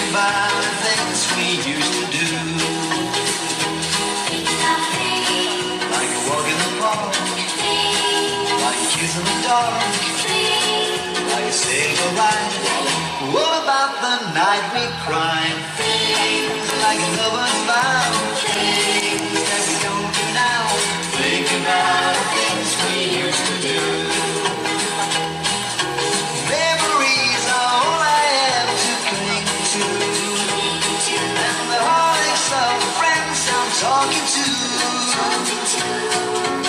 about the things we used to do. Like a walk in the park, like a kiss in the dark, like a sailor ride. What about the night we cried? Things like a lover's vow, things that we don't do now. Think about the things we used to do. Memories are all I have to cling to, and the heartaches of friends I'm talking to.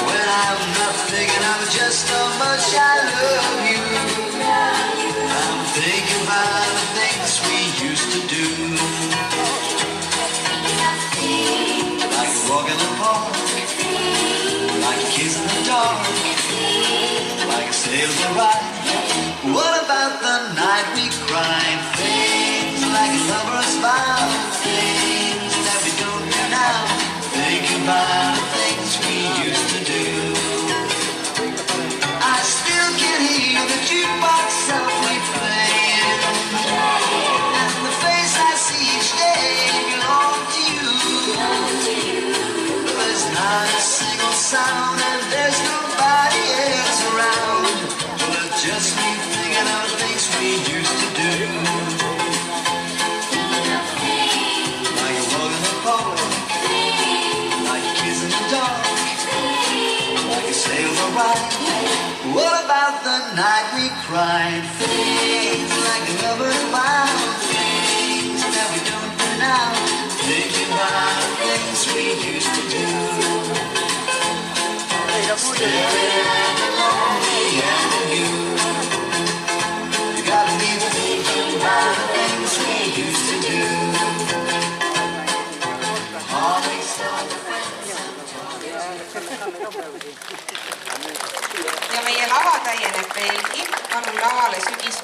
When I'm not thinking of just how much I love you, I'm thinking about the things we used to do. Like a walk in the park, like a kiss in the dark, like a sailor ride. What about the night we cried? Things like a lover's vow, things that we don't do now. Think about the things we used to do. I still can hear the jukebox softly playing, and the face I see each day belongs to you. There's not a single sound and there's nobody else around, but just me thinking of things we used to do. Like a walk in the park, like a kiss in the dark, like a sailor ride. What about the night we cried? Things like a lover's vow, things that we don't do now. Thinking about the things we used to do. Staring at the lonely and the new. You gotta be thinking about the things we used to do. Ja meie lava täieneb veelgi, palun lavale sügistunni.